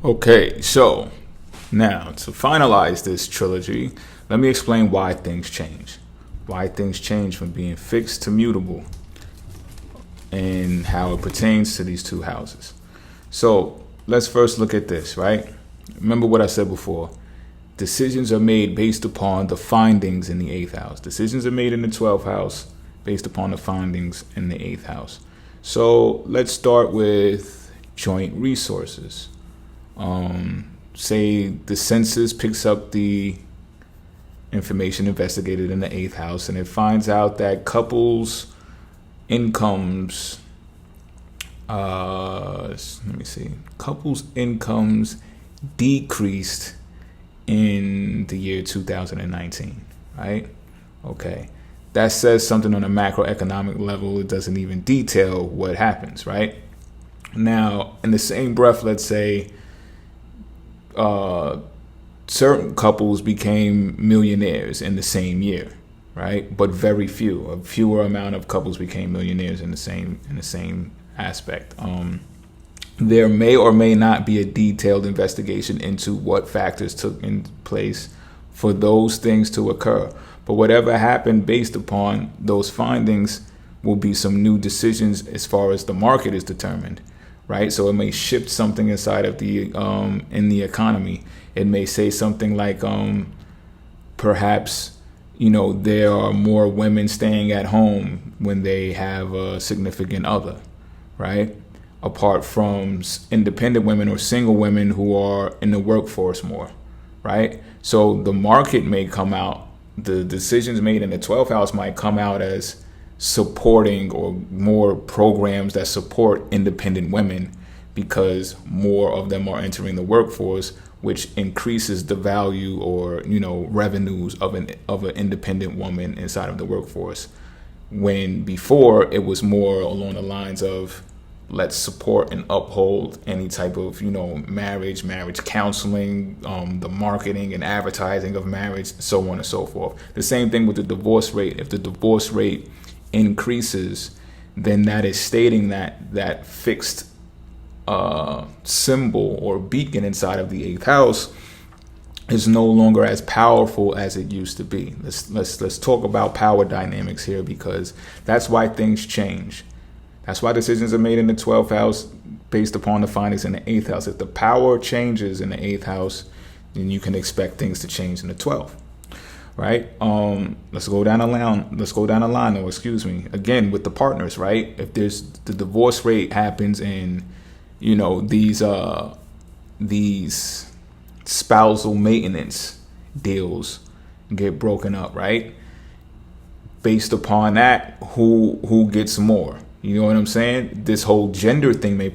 Okay, so now to finalize this trilogy, let me explain why things change. Why things change from being fixed to mutable and how it pertains to these two houses. So let's first look at this, right? Remember what I said before. Decisions are made based upon the findings in the eighth house. Decisions are made in the 12th house based upon the findings in the eighth house. So let's start with joint resources. Say the census picks up the information investigated in the eighth house and it finds out that couples' incomes, couples' incomes decreased in the year 2019, right? Okay. That says something on a macroeconomic level. It doesn't even detail what happens, right? Now, in the same breath, let's say certain couples became millionaires in the same year, right? But very few, a fewer amount of couples became millionaires in the same aspect. There may or may not be a detailed investigation into what factors took in place for those things to occur. But whatever happened based upon those findings will be some new decisions as far as the market is determined, right? So it may shift something inside of the in the economy. It may say something like perhaps there are more women staying at home when they have a significant other, right? Apart from independent women or single women who are in the workforce more, right? So the market may come out, the decisions made in the 12th house might come out as supporting or more programs that support independent women because more of them are entering the workforce, which increases the value or revenues of an independent woman inside of the workforce. When before it was more along the lines of let's support and uphold any type of marriage counseling, the marketing and advertising of marriage, so on and so forth. The same thing with the divorce rate. If the divorce rate increases, then that is stating that fixed symbol or beacon inside of the eighth house is no longer as powerful as it used to be. Let's talk about power dynamics here, because that's why things change. That's why decisions are made in the 12th house based upon the findings in the 8th house. If the power changes in the 8th house, then you can expect things to change in the 12th, right? Let's go down the line. Again, with the partners, right? If there's the divorce rate happens in, these spousal maintenance deals get broken up, right? Based upon that, who gets more? You know what I'm saying? This whole gender thing may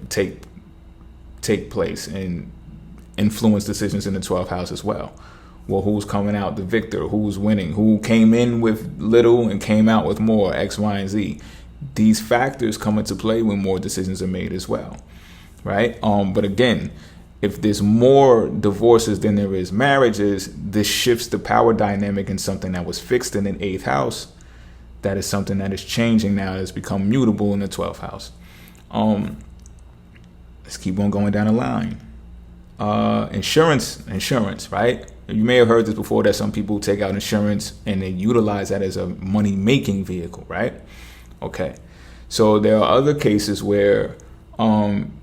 take place and influence decisions in the 12th house as well. Well, who's coming out the victor? Who's winning? Who came in with little and came out with more? X, Y, and Z. These factors come into play when more decisions are made as well, right? But again, if there's more divorces than there is marriages, this shifts the power dynamic in something that was fixed in an 8th house. That is something that is changing now. It's become mutable in the 12th house. Let's keep on going down the line. Insurance, right? You may have heard this before, that some people take out insurance and they utilize that as a money-making vehicle, right? Okay. So there are other cases where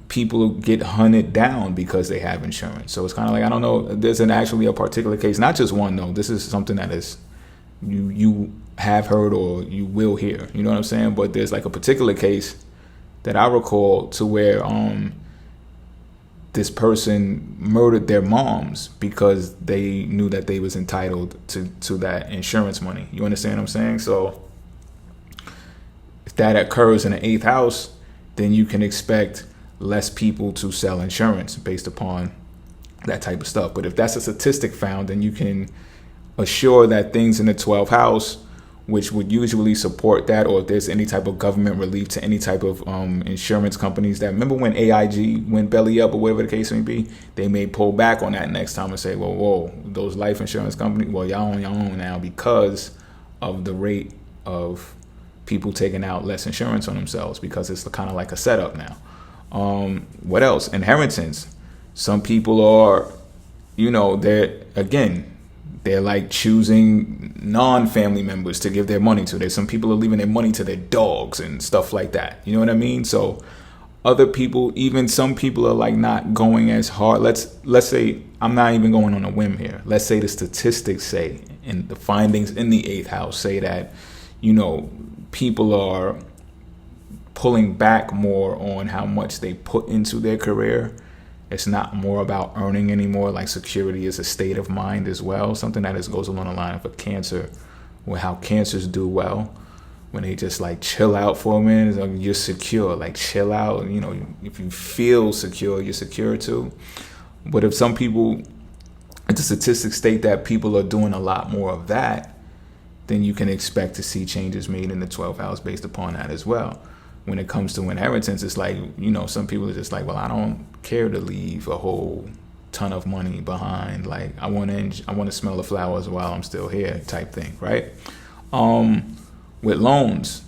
people get hunted down because they have insurance. So it's kind of like, I don't know, there's actually a particular case, not just one though. This is something that is you have heard or you will hear, you know what I'm saying? But there's like a particular case that I recall to where this person murdered their moms because they knew that they was entitled to that insurance money. You understand what I'm saying? So if that occurs in the 8th house, then you can expect less people to sell insurance based upon that type of stuff. But if that's a statistic found, then you can assure that things in the 12th house, which would usually support that, or if there's any type of government relief to any type of insurance companies that, remember when AIG went belly up or whatever the case may be, they may pull back on that next time and say, whoa, those life insurance companies, well, y'all on your own now because of the rate of people taking out less insurance on themselves, because it's kind of like a setup now. What else? Inheritance. Some people are, they're like choosing non-family members to give their money to. There's some people are leaving their money to their dogs and stuff like that. You know what I mean? So other people, even some people are like not going as hard. Let's say, I'm not even going on a whim here. Let's say the statistics say, and the findings in the eighth house say that, people are pulling back more on how much they put into their career. It's not more about earning anymore. Like security is a state of mind as well. Something that goes along the line for cancer, with how cancers do well. When they just like chill out for a minute, you're secure. Like chill out. If you feel secure, you're secure too. But if the statistics state that people are doing a lot more of that, then you can expect to see changes made in the 12th house based upon that as well. When it comes to inheritance, it's like, some people are just like, well, I don't care to leave a whole ton of money behind. Like I want to smell the flowers while I'm still here type thing, right? With loans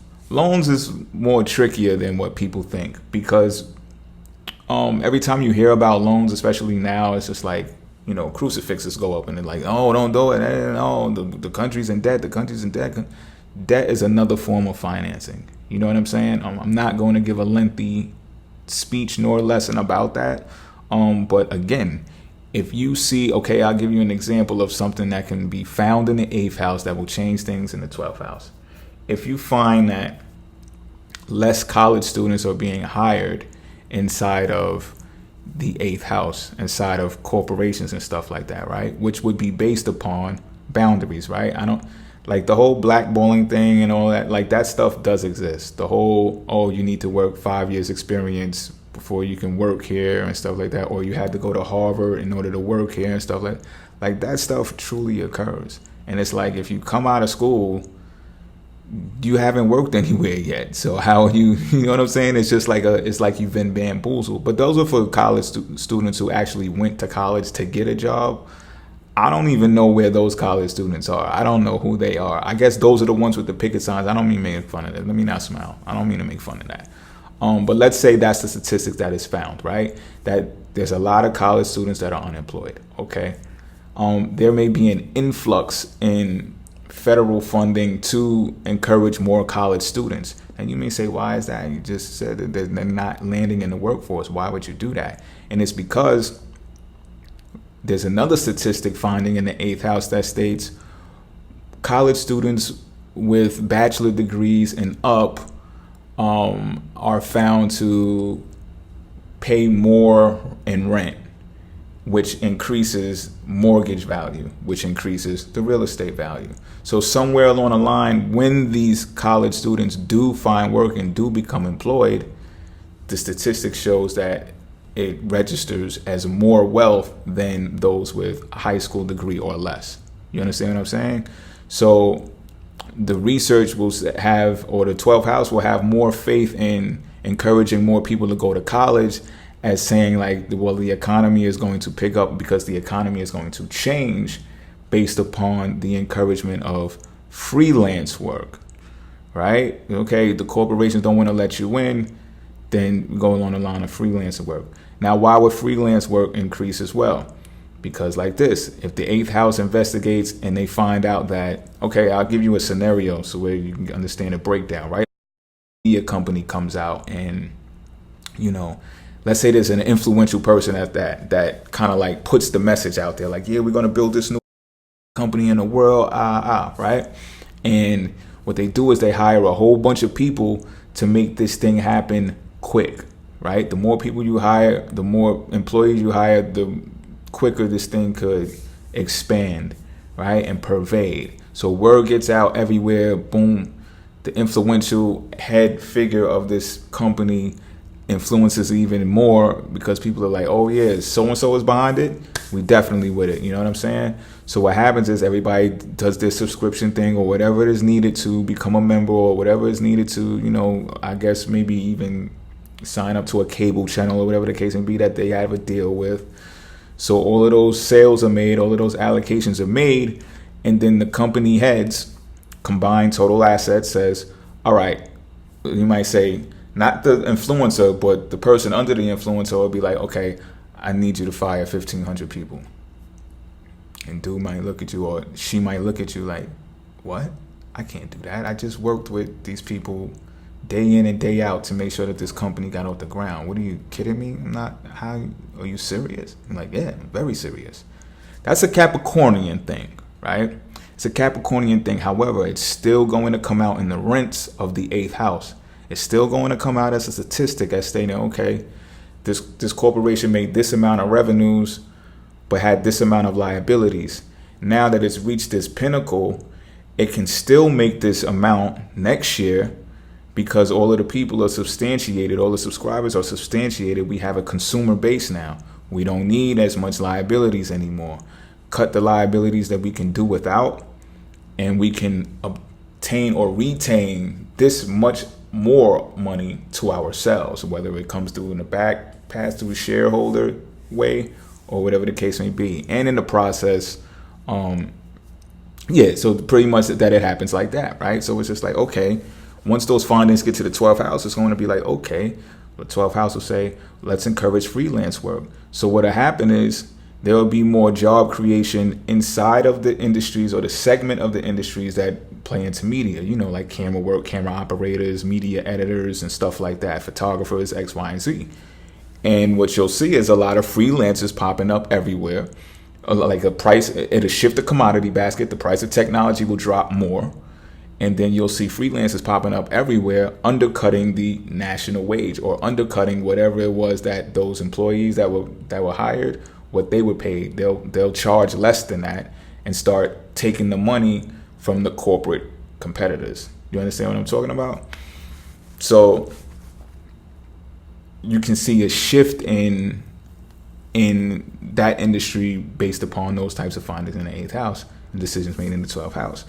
is more trickier than what people think, because every time you hear about loans, especially now, it's just like, crucifixes go up and they're like, oh, don't do it. Oh, the country's in debt. The country's in debt. Debt is another form of financing. You know what I'm saying? I'm not going to give a lengthy speech nor lesson about that. But again, if you see, okay, I'll give you an example of something that can be found in the 8th house that will change things in the 12th house. If you find that less college students are being hired inside of the 8th house, inside of corporations and stuff like that, right? Which would be based upon boundaries, right? I don't like the whole blackballing thing and all that. Like that stuff does exist. The whole, you need to work 5 years experience before you can work here and stuff like that, or you had to go to Harvard in order to work here and stuff like that stuff truly occurs. And it's like, if you come out of school, you haven't worked anywhere yet. So how you know what I'm saying? It's just like it's like you've been bamboozled. But those are for college students who actually went to college to get a job. I don't even know where those college students are. I don't know who they are. I guess those are the ones with the picket signs. I don't mean making fun of that. Let me not smile. I don't mean to make fun of that. But let's say that's the statistics that is found, right? That there's a lot of college students that are unemployed, okay? There may be an influx in federal funding to encourage more college students. And you may say, why is that? You just said that they're not landing in the workforce. Why would you do that? And it's because there's another statistic finding in the 8th house that states college students with bachelor degrees and up are found to pay more in rent, which increases mortgage value, which increases the real estate value. So somewhere along the line, when these college students do find work and do become employed, the statistics shows that it registers as more wealth than those with a high school degree or less. You understand what I'm saying? So the research will have, or the 12th house will have more faith in encouraging more people to go to college, as saying like, well, the economy is going to pick up because the economy is going to change based upon the encouragement of freelance work, right? Okay, the corporations don't want to let you in, then go along the line of freelance work. Now, why would freelance work increase as well? Because like this, if the 8th house investigates and they find out that, okay, I'll give you a scenario so where you can understand a breakdown, right? A company comes out and, let's say there's an influential person at that kind of like puts the message out there, like, yeah, we're going to build this new company in the world, right? And what they do is they hire a whole bunch of people to make this thing happen quick, right? The more people you hire, the more employees you hire, the quicker this thing could expand, right? And pervade. So word gets out everywhere, boom. The influential head figure of this company influences even more because people are like, oh yeah, so-and-so is behind it. We definitely with it. You know what I'm saying? So what happens is everybody does their subscription thing or whatever it is needed to become a member or whatever is needed to, I guess maybe even sign up to a cable channel or whatever the case may be that they have a deal with. So all of those sales are made, all of those allocations are made, and then the company heads combined total assets says, all right, you might say, not the influencer, but the person under the influencer will be like, okay, I need you to fire 1,500 people. And dude might look at you, or she might look at you like, what? I can't do that. I just worked with these people day in and day out to make sure that this company got off the ground. What, are you kidding me? I'm not. How are you serious? I'm like, yeah, I'm very serious. That's a Capricornian thing, right? It's a Capricornian thing. However, it's still going to come out in the rents of the 8th house. It's still going to come out as a statistic as stating, okay, this corporation made this amount of revenues, but had this amount of liabilities. Now that it's reached this pinnacle, it can still make this amount next year because all of the people are substantiated, all the subscribers are substantiated. We have a consumer base now. We don't need as much liabilities anymore. Cut the liabilities that we can do without, and we can obtain or retain this much more money to ourselves, whether it comes through in the back, pass through shareholder way, or whatever the case may be. And in the process, so pretty much that it happens like that, right? So it's just like, okay, once those findings get to the 12th house, it's going to be like, okay, the 12th house will say, let's encourage freelance work. So what'll happen is there will be more job creation inside of the industries or the segment of the industries that play into media, like camera work, camera operators, media editors, and stuff like that, photographers, X, Y, and Z. And what you'll see is a lot of freelancers popping up everywhere. Like a price, it'll shift the commodity basket. The price of technology will drop more. And then you'll see freelancers popping up everywhere, undercutting the national wage or undercutting whatever it was that those employees that were hired, what they were paid. They'll charge less than that and start taking the money from the corporate competitors. You understand what I'm talking about? So you can see a shift in that industry based upon those types of findings in the 8th house and decisions made in the 12th house.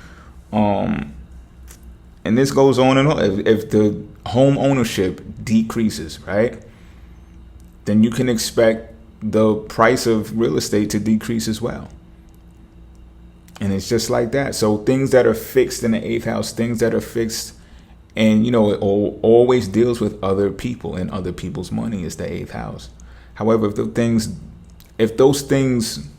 And this goes on and on. If the home ownership decreases, right, then you can expect the price of real estate to decrease as well. And it's just like that. So things that are fixed in the 8th house, things that are fixed, and it always deals with other people and other people's money is the 8th house. However, if those things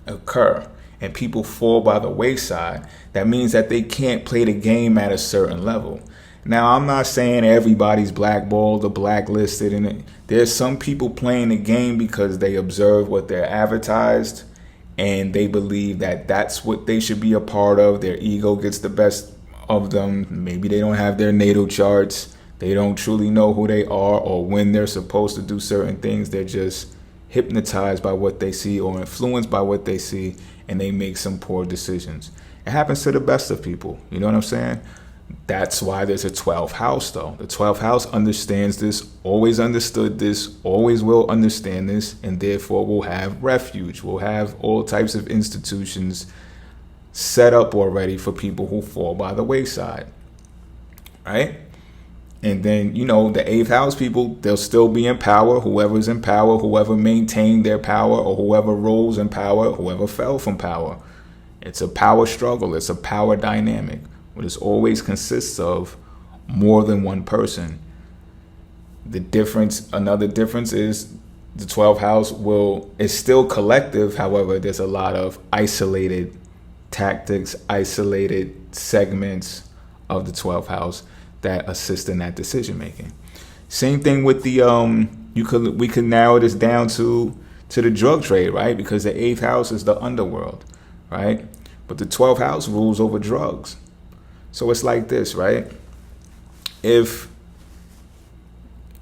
occur, and people fall by the wayside, that means that they can't play the game at a certain level. Now, I'm not saying everybody's blackballed or blacklisted, and there's some people playing the game because they observe what they're advertised and they believe that that's what they should be a part of. Their ego gets the best of them. Maybe they don't have their natal charts. They don't truly know who they are or when they're supposed to do certain things. They're just hypnotized by what they see or influenced by what they see, and they make some poor decisions. It happens to the best of people. You know what I'm saying? That's why there's a 12th house, though. The 12th house understands this, always understood this, always will understand this, and therefore will have refuge. We'll have all types of institutions set up already for people who fall by the wayside, right? And then, the 8th house people, they'll still be in power. Whoever's in power, whoever maintained their power, or whoever rose in power, whoever fell from power. It's a power struggle. It's a power dynamic. But it always consists of more than one person. Another difference is the 12th house is still collective. However, there's a lot of isolated tactics, isolated segments of the 12th house that assist in that decision making. Same thing with the we could narrow this down to the drug trade, right? Because the 8th house is the underworld, right? But the 12th house rules over drugs. So it's like this, right? If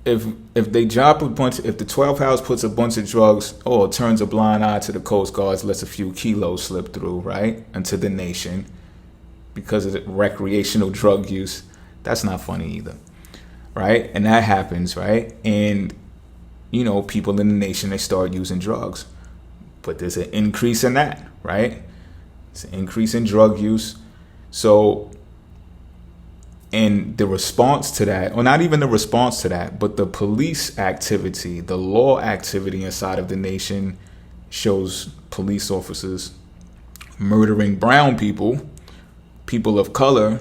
they drop if the 12th house puts a bunch of drugs, or turns a blind eye to the Coast Guards, lets a few kilos slip through, right, into the nation because of the recreational drug use, that's not funny either, right? And that happens, right? And, people in the nation, they start using drugs. But there's an increase in that, right? It's an increase in drug use. So, and the response to that, or not even the response to that, but the police activity, the law activity inside of the nation shows police officers murdering brown people, people of color,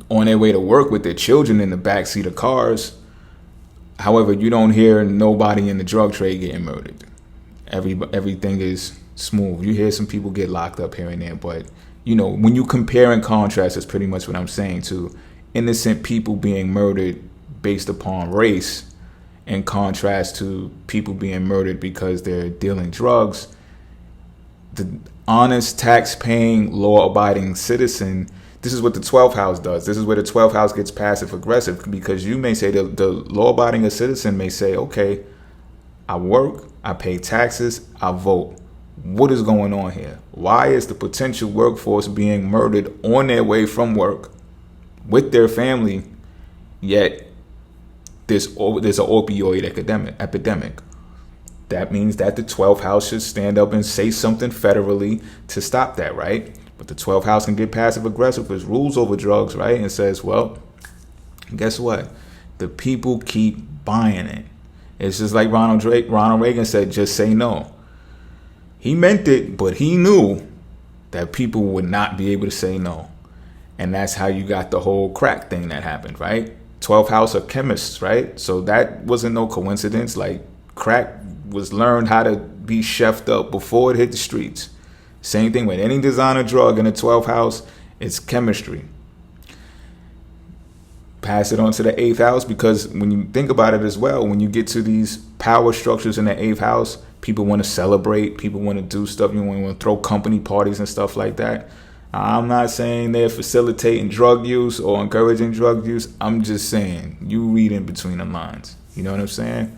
on their way to work with their children in the backseat of cars, However, you don't hear nobody in the drug trade getting murdered. Everything is smooth. You hear some people get locked up here and there, but when you compare and contrast, that's pretty much what I'm saying, to innocent people being murdered based upon race, in contrast to people being murdered because they're dealing drugs. The honest, tax-paying, law-abiding citizen, this is what the 12th house does. This is where the 12th house gets passive-aggressive, because you may say, the law-abiding citizen may say, okay, I work, I pay taxes, I vote. What is going on here? Why is the potential workforce being murdered on their way from work with their family, yet there's an opioid epidemic? That means that the 12th house should stand up and say something federally to stop that, right? But the 12th house can get passive aggressive with rules over drugs, right? And says, well, guess what? The people keep buying it. It's just like Ronald Reagan said, just say no. He meant it, but he knew that people would not be able to say no. And that's how you got the whole crack thing that happened, right? 12th house are chemists, right? So that wasn't no coincidence. Like, crack was learned how to be chefed up before it hit the streets. Same thing with any designer drug in the 12th house, it's chemistry. Pass it on to the 8th house, because when you think about it as well, when you get to these power structures in the 8th house, people want to celebrate, people want to do stuff, you want to throw company parties and stuff like that. I'm not saying they're facilitating drug use or encouraging drug use. I'm just saying, you read in between the lines. You know what I'm saying?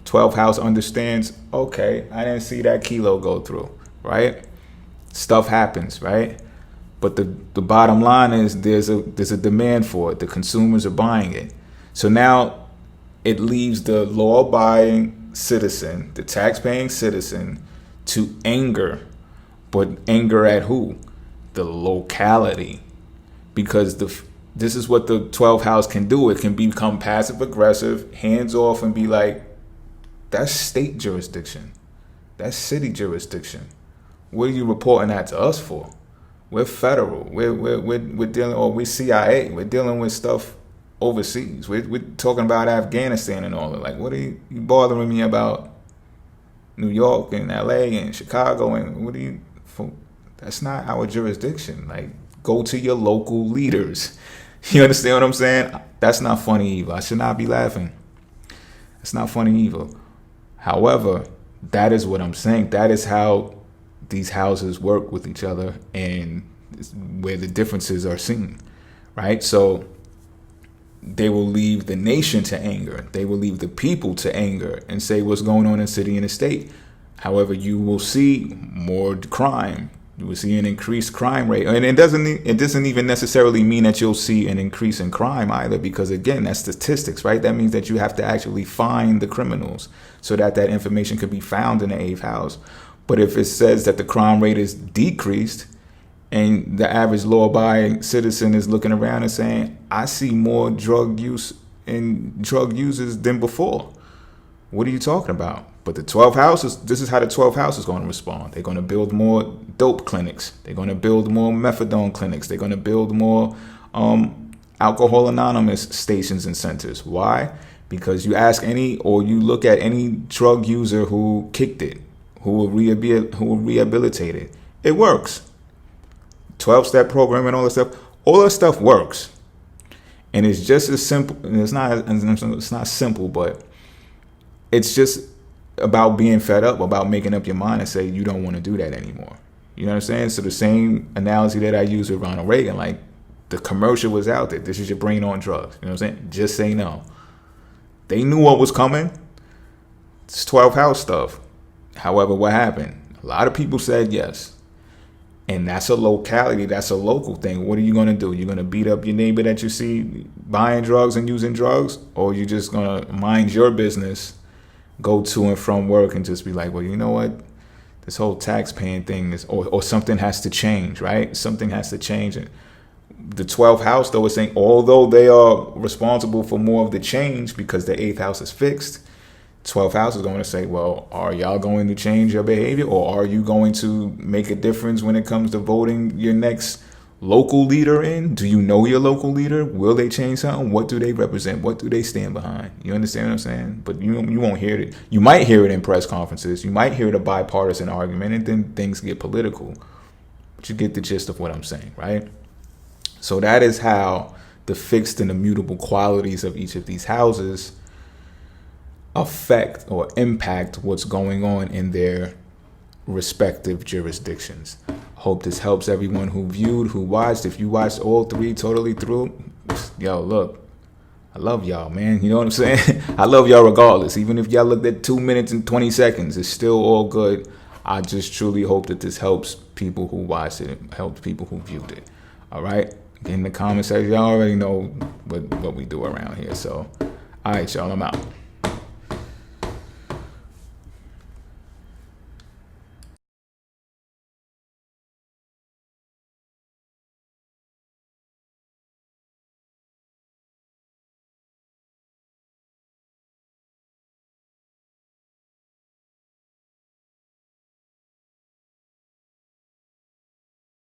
12th house understands, okay, I didn't see that kilo go through, right? Stuff happens, right? But the bottom line is there's a demand for it. The consumers are buying it. So now it leaves the law-abiding citizen, the tax-paying citizen, to anger. But anger at who? The locality. Because this is what the 12th house can do. It can become passive-aggressive, hands-off, and be like, that's state jurisdiction. That's city jurisdiction. What are you reporting that to us for? We're federal. We're dealing, or we're CIA. We're dealing with stuff overseas. We're talking about Afghanistan and all that. Like, what are you bothering me about New York and LA and Chicago? And what are you? That's not our jurisdiction. Like, go to your local leaders. You understand what I'm saying? That's not funny either. I should not be laughing. It's not funny either. However, that is what I'm saying. That is how these houses work with each other, and where the differences are seen, right? So they will leave the nation to anger. They will leave the people to anger and say what's going on in the city and the state. However, you will see more crime. You will see an increased crime rate. And it doesn't even necessarily mean that you'll see an increase in crime either, because again, that's statistics, right? That means that you have to actually find the criminals so that information could be found in the 8th house. But if it says that the crime rate is decreased and the average law-abiding citizen is looking around and saying, I see more drug use and drug users than before. What are you talking about? But the 12th house, this is how the 12th house is going to respond. They're going to build more dope clinics. They're going to build more methadone clinics. They're going to build more Alcohol Anonymous stations and centers. Why? Because you ask you look at any drug user who kicked it, who will rehabilitate it. It works. 12-step program and all that stuff works. And it's just as simple. And it's not simple, but it's just about being fed up, about making up your mind and say you don't want to do that anymore. You know what I'm saying? So the same analogy that I use with Ronald Reagan, like the commercial was out there. This is your brain on drugs. You know what I'm saying? Just say no. They knew what was coming. It's 12th house stuff. However, what happened? A lot of people said yes. And that's a locality. That's a local thing. What are you going to do? You're going to beat up your neighbor that you see buying drugs and using drugs? Or you're just going to mind your business, go to and from work and just be like, well, you know what? This whole tax paying thing is, or something has to change, right? Something has to change. The 12th house, though, is saying, although they are responsible for more of the change because the 8th house is fixed, 12th house is going to say, well, are y'all going to change your behavior, or are you going to make a difference when it comes to voting your next local leader in? Do you know your local leader? Will they change something? What do they represent? What do they stand behind? You understand what I'm saying? But you won't hear it. You might hear it in press conferences. You might hear it a bipartisan argument, and then things get political. But you get the gist of what I'm saying, right? So that is how the fixed and immutable qualities of each of these houses affect or impact what's going on in their respective jurisdictions. Hope this helps everyone who viewed, who watched. If you watched all three totally through, yo, look, I love y'all, man. You know what I'm saying? I love y'all regardless. Even if y'all looked at 2 minutes and 20 seconds, it's still all good. I just truly hope that this helps people who watched it, helps people who viewed it. All right? In the comment section, y'all already know what we do around here. So, all right, y'all, I'm out.